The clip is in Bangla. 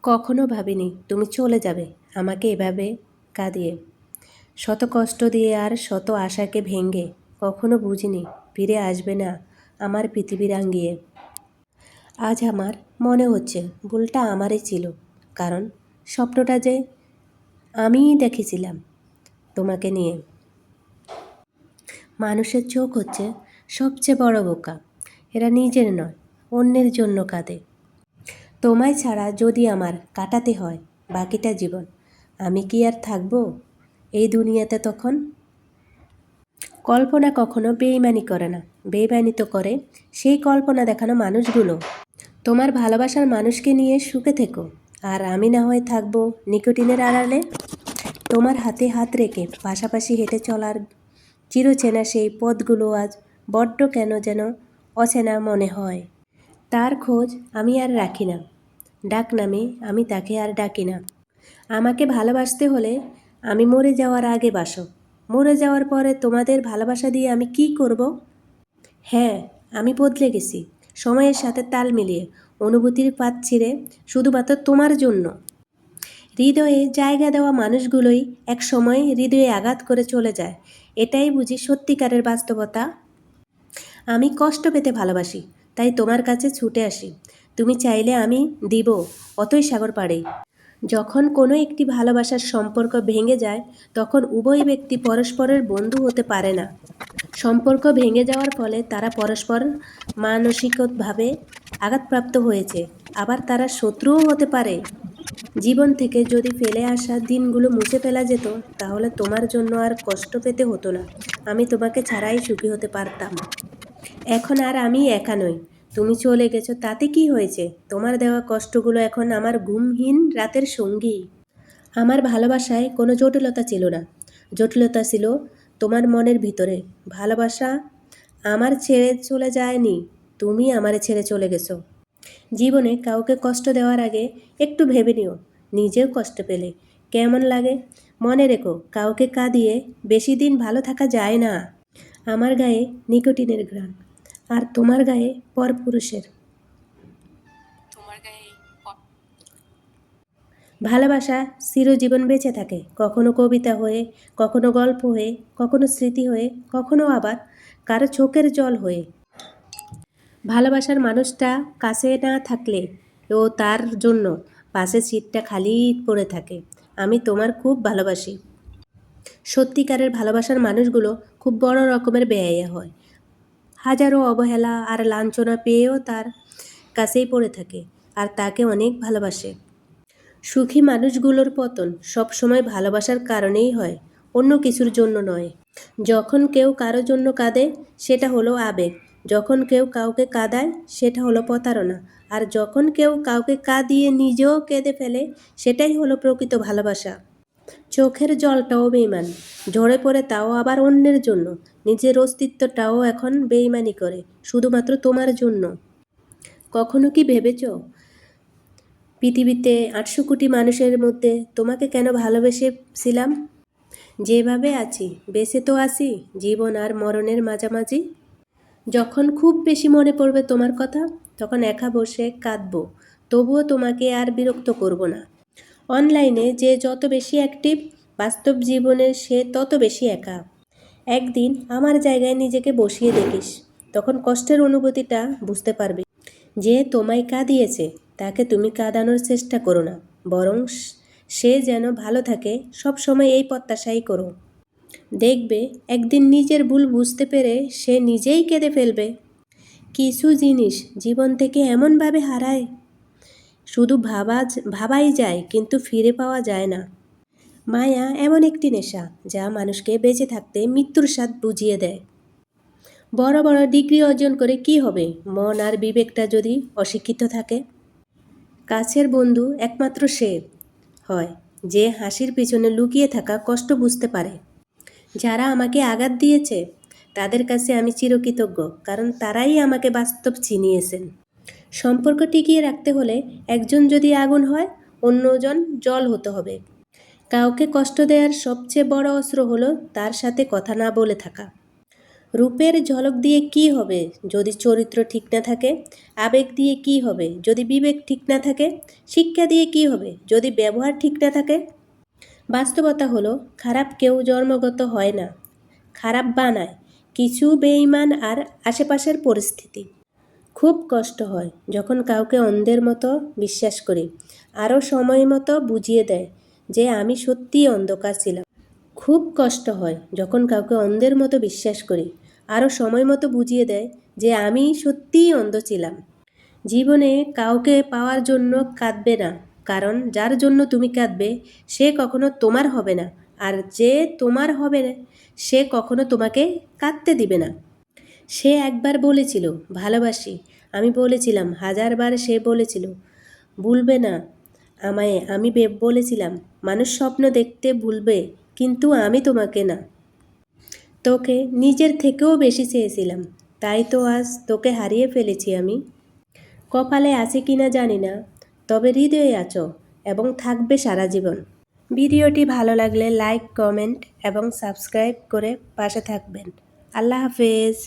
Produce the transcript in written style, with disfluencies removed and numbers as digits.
কখনো ভাবিনি তুমি চলে যাবে আমাকে এভাবে কাঁদিয়ে, শত কষ্ট দিয়ে আর শত আশাকে ভেঙে। কখনো বুঝিনি ফিরে আসবে না আমার পৃথিবীর আঙ্গিয়ে। আজ আমার মনে হচ্ছে ভুলটা আমারই ছিল, কারণ স্বপ্নটা যে আমিই দেখেছিলাম তোমাকে নিয়ে। মানুষের চোখ হচ্ছে সবচেয়ে বড় বোকা, এরা নিজের নয় অন্যের জন্য কাঁদে। তোমায় ছাড়া যদি আমার কাটাতে হয় বাকিটা জীবন, আমি কি আর থাকবো এই দুনিয়াতে তখন? কল্পনা কখনো বেইমানি করে না, বেইমানি তো করে সেই কল্পনা দেখানো মানুষগুলো। তোমার ভালোবাসার মানুষকে নিয়ে সুখে থেকো, আর আমি না হয় থাকবো নিকোটিনের আড়ালে। তোমার হাতে হাত রেখে পাশাপাশি হেঁটে চলার চিরচেনা সেই পথগুলো আজ বড্ড কেন যেন অচেনা মনে হয়। তার খোঁজ আমি আর রাখি না, ডাক নামে আমি তাকে আর ডাকি না। আমাকে ভালোবাসতে হলে আমি মরে যাওয়ার আগে বাসো, মরে যাওয়ার পরে তোমাদের ভালোবাসা দিয়ে আমি কি করব? হ্যাঁ, আমি বদলে গেছি সময়ের সাথে তাল মিলিয়ে, অনুভূতির পাত ছিঁড়ে শুধুমাত্র তোমার জন্য। হৃদয়ে জায়গা দেওয়া মানুষগুলোই এক সময় হৃদয়ে আঘাত করে চলে যায়, এটাই বুঝি সত্যিকারের বাস্তবতা। আমি কষ্ট পেতে ভালোবাসি, তাই তোমার কাছে ছুটে আসি। তুমি চাইলে আমি দিব অতই সাগর পাড়ে। যখন কোনো একটি ভালোবাসার সম্পর্ক ভেঙে যায় তখন উভয় ব্যক্তি পরস্পরের বন্ধু হতে পারে না। সম্পর্ক ভেঙে যাওয়ার ফলে তারা পরস্পর মানসিকভাবে আঘাতপ্রাপ্ত হয়েছে, আবার তারা শত্রুও হতে পারে। জীবন থেকে যদি ফেলে আসা দিনগুলো মুছে ফেলা যেত তাহলে তোমার জন্য আর কষ্ট পেতে হতো না, আমি তোমাকে ছাড়াই সুখী হতে পারতাম। এখন আর আমি একা নই, তুমি চলে গেছো তাতে কি হয়েছে? তোমার দেওয়া কষ্টগুলো এখন আমার ঘুমহীন রাতের সঙ্গী। আমার ভালোবাসায় কোনো জটিলতা ছিল না, জটিলতা ছিল তোমার মনের ভিতরে। ভালোবাসা আমার ছেড়ে চলে যায়নি, তুমি আমারে ছেড়ে চলে গেছো। জীবনে কাউকে কষ্ট দেওয়ার আগে একটু ভেবে নিও, নিজেও কষ্ট পেলে কেমন লাগে। মনে রেখো, কাউকে কাঁদিয়ে বেশি দিন ভালো থাকা যায় না। আমার গায়ে নিকোটিনের ঘ্রাণ, আর তোমার গায়ে পরপুরুষের। ভালোবাসা চিরজীবন বেঁচে থাকে, কখনো কবিতা হয়ে, কখনো গল্প হয়ে, কখনো স্মৃতি হয়ে, কখনো আবার কারো চোখের জল হয়ে। ভালোবাসার মানুষটা কাছে না থাকলে ও তার জন্য পাশের সিটটা খালি পড়ে থাকে। আমি তোমার খুব ভালোবাসি। সত্যিকারের ভালোবাসার মানুষগুলো খুব বড় রকমের বেয়াইয়া হয়, হাজারো অবহেলা আর লাঞ্ছনা পেয়েও তার কাছেই পড়ে থাকে, আর তাকে অনেক ভালোবাসে। সুখী মানুষগুলোর পতন সবসময় ভালোবাসার কারণেই হয়, অন্য কিছুর জন্য নয়। যখন কেউ কারো জন্য কাঁদে সেটা হলো আবেগ, যখন কেউ কাউকে কাঁদায় সেটা হলো প্রতারণা, আর যখন কেউ কাউকে কাঁদিয়ে নিজেও কেঁদে ফেলে সেটাই হলো প্রকৃত ভালোবাসা। চোখের জলটাও বেইমান, ঝরে পড়ে তাও আবার অন্যের জন্য। নিজের অস্তিত্বটাও এখন বেইমানি করে শুধুমাত্র তোমার জন্য। কখনো কি ভেবেছ পৃথিবীতে ৮০০ কোটি মানুষের মধ্যে তোমাকে কেন ভালোবেসেছিলাম? যেভাবে আছি বেঁচে তো আছি জীবন আর মরণের মাঝামাঝি। যখন খুব বেশি মনে পড়বে তোমার কথা তখন একা বসে কাঁদবো, তবুও তোমাকে আর বিরক্ত করব না। অনলাইনে যে যত বেশি অ্যাক্টিভ, বাস্তব জীবনে সে তত বেশি একা। একদিন আমার জায়গায় নিজেকে বসিয়ে দেখিস, তখন কষ্টের অনুভূতিটা বুঝতে পারবি। যে তোমায় কাঁদিয়েছে তাকে তুমি কাঁদানোর চেষ্টা করো না, বরং সে যেন ভালো থাকে সব সময় এই প্রত্যাশাই করো। দেখবে একদিন নিজের ভুল বুঝতে পেরে সে নিজেই কেঁদে ফেলবে। কিছু জিনিস জীবন থেকে এমনভাবে হারায় শুধু ভাবাই যায় কিন্তু ফিরে পাওয়া যায় না। মায়া এমন একটি নেশা যা মানুষকে বেঁচে থাকতে মৃত্যুর স্বাদ বুঝিয়ে দেয়। বড় বড় ডিগ্রি অর্জন করে কি হবে মন আর বিবেকটা যদি অশিক্ষিত থাকে? কাছের বন্ধু একমাত্র সে হয় যে হাসির পিছনে লুকিয়ে থাকা কষ্ট বুঝতে পারে। যারা আমাকে আঘাত দিয়েছে তাদের কাছে আমি চিরকৃতজ্ঞ, কারণ তারাই আমাকে বাস্তব চিনিয়েছেন। সম্পর্ক টিকিয়ে রাখতে হলে একজন যদি আগুন হয় অন্যজন জল হতে হবে। কাউকে কষ্ট দেওয়ার সবচেয়ে বড় অস্ত্র হলো তার সাথে কথা না বলে থাকা। রূপের ঝলক দিয়ে কি হবে যদি চরিত্র ঠিক না থাকে? আবেগ দিয়ে কি হবে যদি বিবেক ঠিক না থাকে? শিক্ষা দিয়ে কি হবে যদি ব্যবহার ঠিক না থাকে? বাস্তবতা হলো খারাপ কেউ জন্মগত হয় না, খারাপ বানায় কিছু বেঈমান আর আশেপাশের পরিস্থিতি। খুব কষ্ট হয় যখন কাউকে অন্ধের মতো বিশ্বাস করি, আরও সময় মতো বুঝিয়ে দেয় যে আমি সত্যিই অন্ধকার ছিলাম। খুব কষ্ট হয় যখন কাউকে অন্ধের মতো বিশ্বাস করি, আরও সময় মতো বুঝিয়ে দেয় যে আমি সত্যিই অন্ধ ছিলাম। জীবনে কাউকে পাওয়ার জন্য কাঁদবে না, কারণ যার জন্য তুমি কাঁদবে সে কখনো তোমার হবে না, আর যে তোমার হবে না সে কখনো তোমাকে কাঁদতে দিবে না। সে একবার বলেছিল ভালোবাসি, আমি বলেছিলাম হাজারবার, সে বলেছিল ভুলবে না আমায়, আমি বলেছিলাম মানুষ স্বপ্ন দেখতে ভুলবে কিন্তু আমি তোমাকে না। তোকে নিজের থেকেও বেশি চেয়েছিলাম, তাই তো আজ তোকে হারিয়ে ফেলেছি আমি। কপালে আছে কিনা জানি না, তবে হৃদয়ে আছো এবং থাকবে সারা জীবন। ভিডিওটি ভালো লাগলে লাইক, কমেন্ট এবং সাবস্ক্রাইব করে পাশে থাকবেন। আল্লাহ হাফেজ।